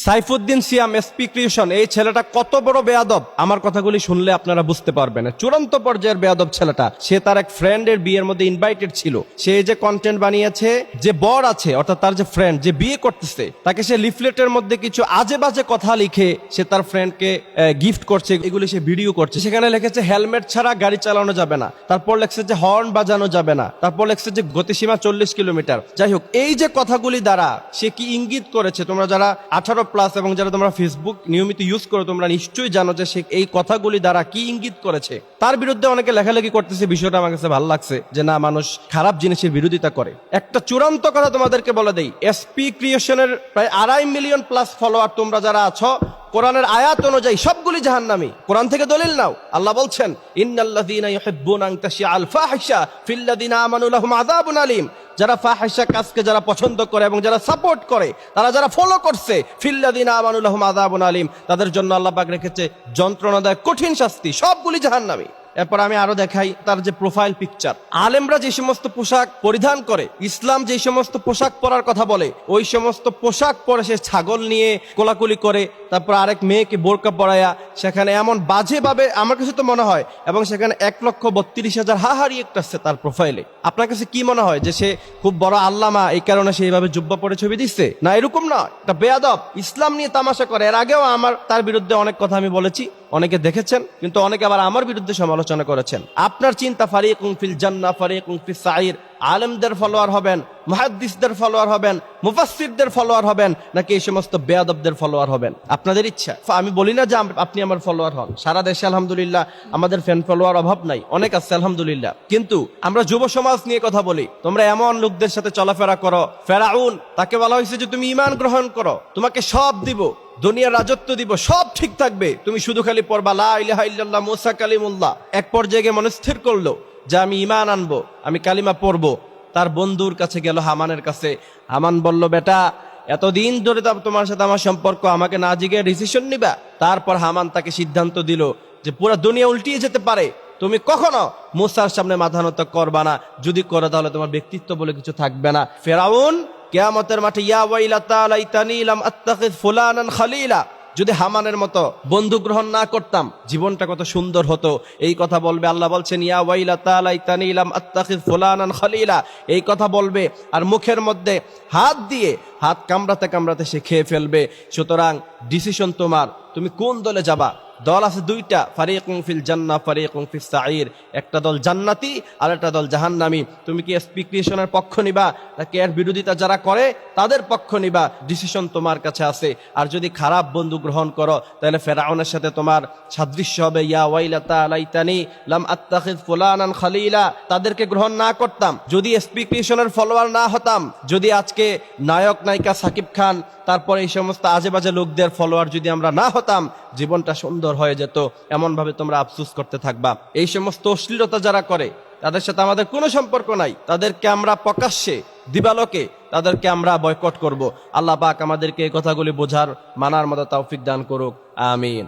সাইফুদ্দিন সিয়াম SP creation, এই ছেলেটা কত বড় বেয়াদব আমার কথাগুলি শুনলে আপনারা বুঝতে পারবেন। চূড়ান্ত পর্যায়ের বেয়াদব ছেলেটা। সে তার এক ফ্রেন্ডের বিয়ের মধ্যে ইনভাইটেড ছিল। সে যে কন্টেন্ট বানিয়েছে, যে বর আছে অর্থাৎ তার যে ফ্রেন্ড যে বিয়ে করতেছে, তাকে সে লিফলেটের মধ্যে কিছু আজে বাজে কথা লিখে সে তার ফ্রেন্ডকে গিফট করছে, এগুলি সে ভিডিও করছে। সেখানে লিখেছে হেলমেট ছাড়া গাড়ি চালানো যাবে না, তারপর লেখছে যে হর্ন বাজানো যাবে না, তারপর লেখছে যে গতিসীমা 40 কিলোমিটার। যাই হোক, এই যে কথাগুলি দ্বারা সে কি ইঙ্গিত করেছে, তোমরা যারা 18+ এবং যারা তোমরা ফেসবুক নিয়মিত ইউজ করো তোমরা নিশ্চয়ই জানো যে সে এই কথাগুলি দ্বারা কি ইঙ্গিত করেছে। তার বিরুদ্ধে অনেকে লেখালেখি করতেছে, বিষয়টা আমার কাছে ভালো লাগছে যে না, মানুষ খারাপ জিনিসের বিরোধিতা করে। একটা চূড়ান্ত কথা তোমাদেরকে বলে দেই, এসপি ক্রিয়েশনের প্রায় 2.5 মিলিয়ন প্লাস ফলোয়ার তোমরা যারা আছো, কোরআনের আয়াত অনুযায়ী সবগুলি জাহান্নামী। কোরআন থেকে দলিল নাও। আল্লাহ বলছেন ইন্নাল্লাযীনা ইউহিব্বুনা আন তাশিআল ফাহিশা ফিল্লাযীনা আমানু লাহুম আযাবুন আলীম। যারা ফাহিশা কাজকে যারা পছন্দ করে এবং যারা সাপোর্ট করে, তারা যারা ফলো করছে, ফিল্লাযীনা আমানু লাহুম আযাবুন আলীম, তাদের জন্য আল্লাহ পাক রেখেছে যন্ত্রণাদায়ক কঠিন শাস্তি। সবগুলি জাহান্নামী। এরপর আমি আরো দেখাই তার যে প্রোফাইল পিকচার। আলেমরা যে সমস্ত পোশাক পরিধান করে, ইসলাম যে সমস্ত পোশাক পরার কথা বলে, ওই সমস্ত পোশাক পরে সে ছাগল নিয়ে কোলাকুলি করে, তারপর আরেক মেয়েকে বোরকা পরায়া সেখানে এমন বাজে ভাবে, আমার কাছে তো মনে হয়, এবং সেখানে 1,32,000 হাহারি একটা আছে তার প্রোফাইলে। আপনার কাছে কি মনে হয় যে সে খুব বড় আল্লামা, এই কারণে সে এইভাবে জুব্বা পরে ছবি দিচ্ছে? না, এরকম না। এটা বেয়াদব, ইসলাম নিয়ে তামাশা করে। এর আগেও আমার তার বিরুদ্ধে অনেক কথা আমি বলেছি, অনেকে দেখেছেন, কিন্তু অনেকে আবার আমার বিরুদ্ধে সমালোচনা করেছেন। আপনার চিন্তা ফারিকুন ফিল জান্নাহ ফারিকুন ফিস সাঈর। আলেমদের ফলোয়ার হবেন, মুহাদ্দিসদের ফলোয়ার হবেন, মুফাসসিরদের ফলোয়ার হবেন, নাকি এই সমস্ত বেয়াদবদের ফলোয়ার হবেন? আপনাদের ইচ্ছা। আমি বলি না যে আপনি আমার ফলোয়ার হন। সারা দেশে আলহামদুলিল্লাহ আমাদের ফ্যান ফলোয়ার অভাব নাই, অনেক আছে আলহামদুলিল্লাহ। কিন্তু আমরা যুব সমাজ নিয়ে কথা বলি। তোমরা এমন লোকদের সাথে চলাফেরা করো, ফেরাউন, তাকে বলা হয়েছে যে তুমি ঈমান গ্রহণ করো, তোমাকে সব দিব, দুনিয়ার রাজত্ব দিব, সব ঠিক থাকবে, তুমি শুধু খালি পড়বা লা ইলাহা ইল্লাল্লাহ মুসা কালিমুল্লাহ। এক পর্যায়ে গিয়ে মনস্থির করলো যে আমি ঈমান আনবো, আমি কালিমা পড়বো। তার বন্ধুর কাছে গেল, হামানের কাছে। হামান বলল, বেটা এতদিন ধরে তোমার সাথে আমার সম্পর্ক, আমাকে না জিগে ডিসিশন নিবা? তারপর হামান তাকে সিদ্ধান্ত দিল যে পুরো দুনিয়া উল্টিয়ে যেতে পারে, তুমি কখনো মুসার সামনে মাথা নত করবা না, যদি করো তাহলে তোমার ব্যক্তিত্ব বলে কিছু থাকবে না। ফেরাউন কিয়ামতের মাঠে ইয়া ওয়াইলাতা লাইতানি লাম আত্তাখিয ফুলানান খলিলা, যদি হামানের মতো বন্ধু গ্রহণ না করতাম জীবনটা কত সুন্দর হতো, এই কথা বলবে। আল্লাহ বলছেন ইয়া ওয়াইলাতা লাইতানি লাম আত্তাখিয ফুলানান খলিলা, এই কথা বলবে। আর মুখের মধ্যে হাত দিয়ে হাত কামড়াতে কামড়াতে সে খেয়ে ফেলবে। সুতরাং ডিসিশন তোমার, তুমি কোন দলে যাবা। দল আছে দুইটা, ফারিকুন ফিল জান্নাহ ফারিকুন ফিস সাঈর। একটা দল জান্নাতি আর একটা দল জাহান্নামী। তুমি কি এসপি ক্রিয়েশনের পক্ষ নিবা, নাকি এর বিরোধিতা যারা করে তাদের পক্ষ নিবা? ডিসিশন তোমার কাছে আছে। আর যদি খারাপ বন্ধু গ্রহণ করো, তাহলে ফেরাউনের সাথে তোমার সাদৃশ্য হবে। ইয়া ওয়াইলাতা লাইতানি লাম আত্তাখিয ফুলানান খলিলা, তাদেরকে গ্রহণ না করতাম, যদি এসপি ক্রিয়েশনের ফলোয়ার না হতাম, যদি আজকে নায়ক নায়িকা সাকিব খান, তারপরে এই সমস্ত আজে বাজে লোকদের ফলোয়ার যদি আমরা না হতাম, জীবনটা সুন্দর হয়ে যেত। এমন ভাবে তোমরা আফসোস করতে থাকবা। এই সমস্ত অশ্লীলতা যারা করে তাদের সাথে আমাদের কোনো সম্পর্ক নাই, তাদেরকে আমরা প্রকাশ্যে দিবালোকে তাদেরকে আমরা বয়কট করব। আল্লাহ পাক আমাদেরকে এই কথাগুলি বোঝার মানার মতো তৌফিক দান করুক, আমিন।